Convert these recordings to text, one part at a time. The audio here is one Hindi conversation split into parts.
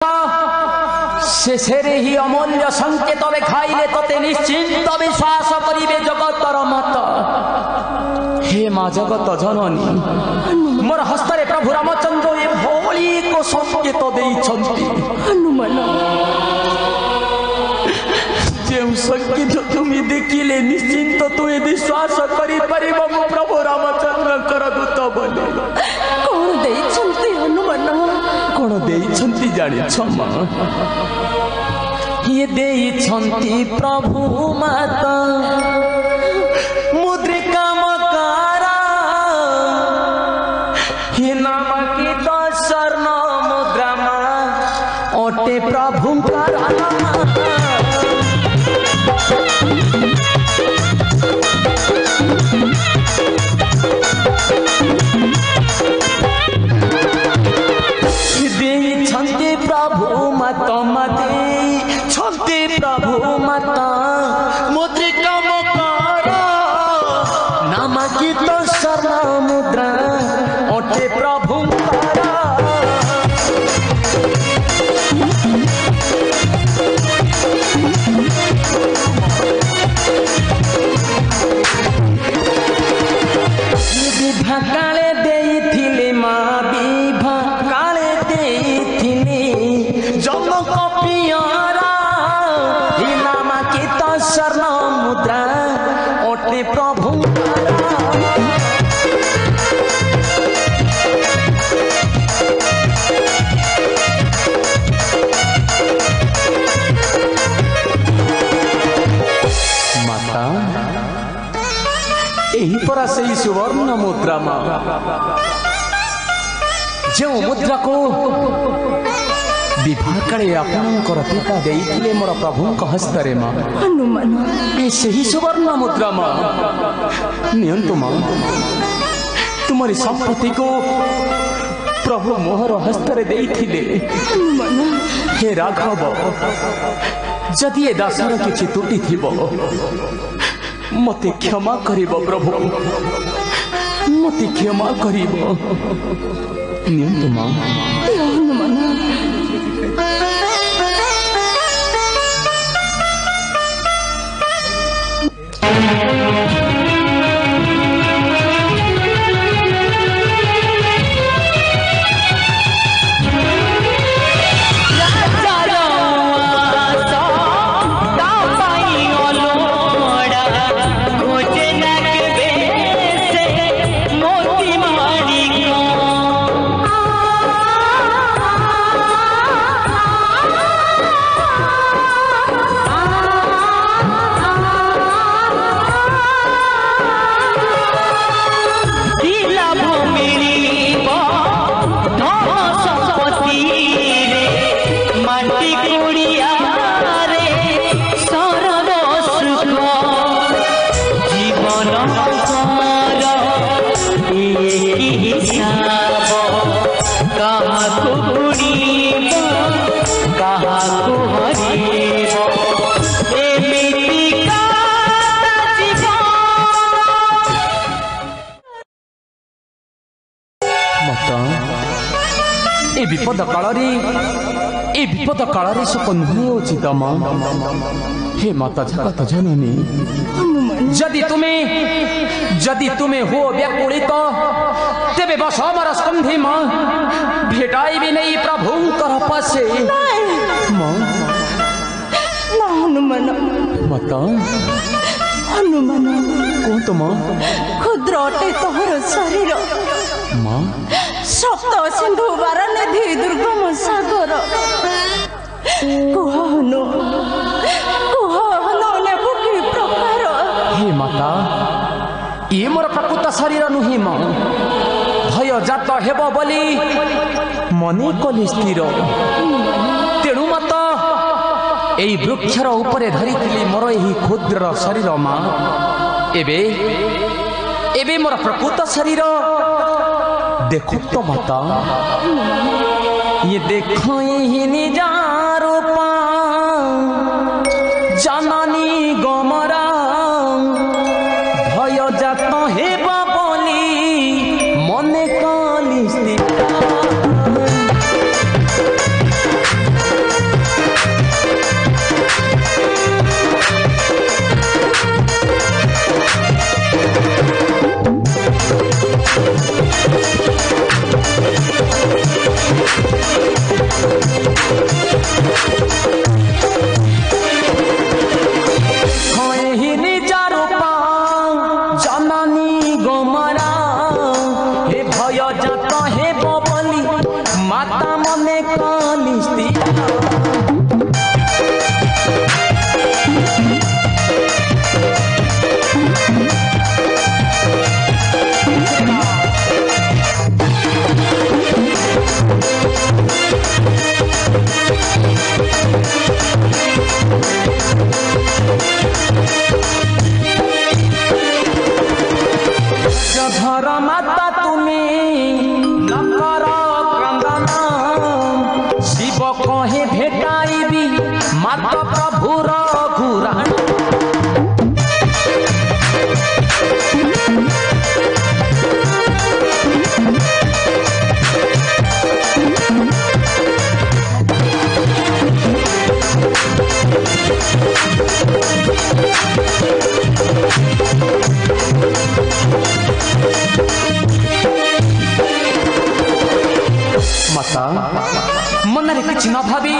शेषे ही अमूल्य संकेत खाइले तते निश्चिंत विश्वास करिबे जगतर मत। हे माँ जगत जननी मोर हस्तरे प्रभु रामचंद्र ए भोली को संकेत देइछंती। हनुमान जे संकेत तुमी देखिले निश्चिंत तुमे विश्वास करि परिबो प्रभु रामचंद्र कर दूत बोले। कौन देइछंती हनुमान? कौन देइछंती जानि छमा? ये देइछंती प्रभु माता मुद्रिका मकारा। हे नामांकित स्वर्ण मुद्रा मा ओटे प्रभु देइछंती प्रभु माता मते छंती प्रभु माता मुद्रिका मकारा। नामांकित स्वर्ण मुद्रा ओटे प्रभु काले देइथिले माँ विभा काले देइथिले जनक पियरा। हे नामांकित स्वर्ण मुद्रा ओटे प्रभु माता। यही परा से सुवर्ण मुद्रा जो मुद्रा को विवाह काले आपणकर पिता देइथिले मोर प्रभु हस्तरे माँ। हनुमान सही सुवर्ण मुद्रा माँ नियंतु माँ तुम्हारी संपत्ति को प्रभु मोहर हस्तरे देइथिले। हनुमान हे राघव जदि ए दासर किछि त्रुटि थिबो मते क्षमा करिबो प्रभु मते क्षमा करिबो। नियंतु माँ हनुमान विपद काल सुख माँ। हे माता जगत जननी जदि तुम्हें हो व्याकुलित तेबे बस हमारा स्कंधी माँ भेटाई भी नहीं प्रभु कर पासे माँ। हनुमान माता हनुमान कौन तो माँ? क्षुद्र अटे तोहर शरीर माँ। सप्त सिंधु बारानिधि दुर्गम सागर कुह हनु नेबु कि प्रकार। हे माता ये मोर प्रकृत शरीर नुहे माँ भय जात हेब बोली मने कली स्थिर तेणु माता यही वृक्षर उपरे धरिथिली मोर यही क्षुद्र शरीर माँ। एबे मोर प्रकृत शरीर देखो तो माता ये देखो ही निजार जननी गमरा भय जात हेब बोली मने कली स्थिर। खोहि निजार जननी गोमरा हे भय जात हेब बोली माता मने कलिस्ती धर माता तुम्हें नकर क्रंदना शिव कहे भेटाइबी माता प्रभुर घुराण माता मनरे किछि न भाबी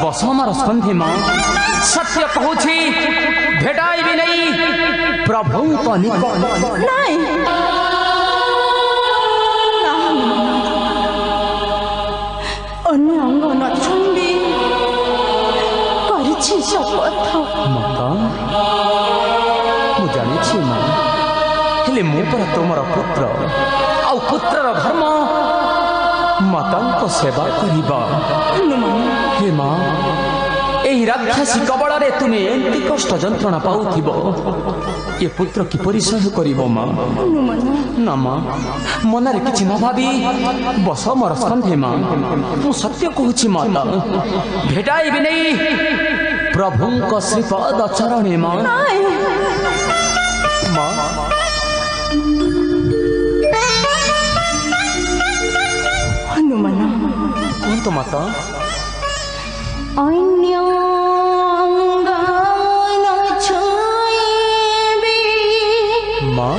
बस हमर स्कंधे मां सत्य कहूछि भेटाई भी नहीं प्रभु को निकट नहीं अन्य अंग न छुंबी करछि शपथ माता मु जानि छी मां हेले मु पर तुमर पुत्र आ पुत्रर धर्म माता सेवा करिबा हे मां एही राक्षसी कबଳରେ तुमे एंती कष्ट जंत्रणा पाउथिबो ये पुत्र किपरि सह करिबो मां ना मां मनरे किछि न भाबी बस मोर स्कंधे मां मु सत्य कहूछि माता भेटाई भी नहीं प्रभुଙ୍କ श्रीपद चरणे मां मां कौन तो माता अन्य अंग न छुइबी मां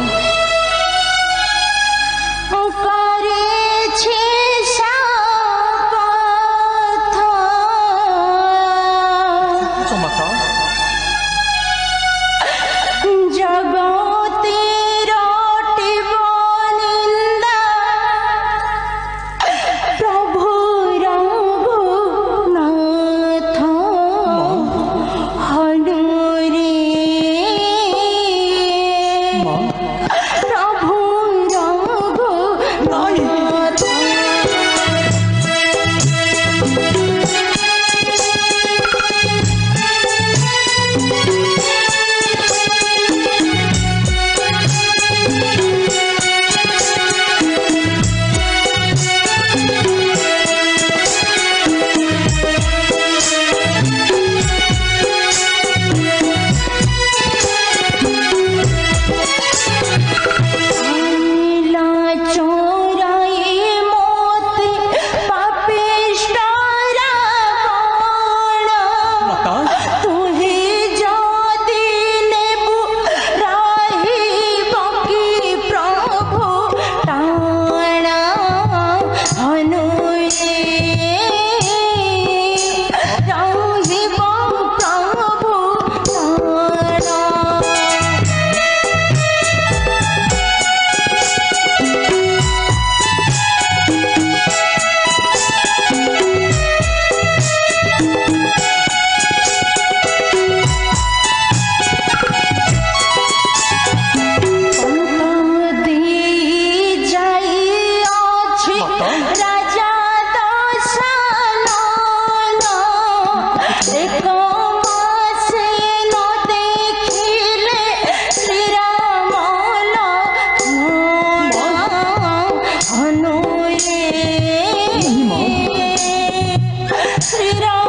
करेछि शपथ तो माता जगते रोटिब निंदा प्रभु रघुनाथ हनुरे मां प्रभु रघुनाथ श्री राम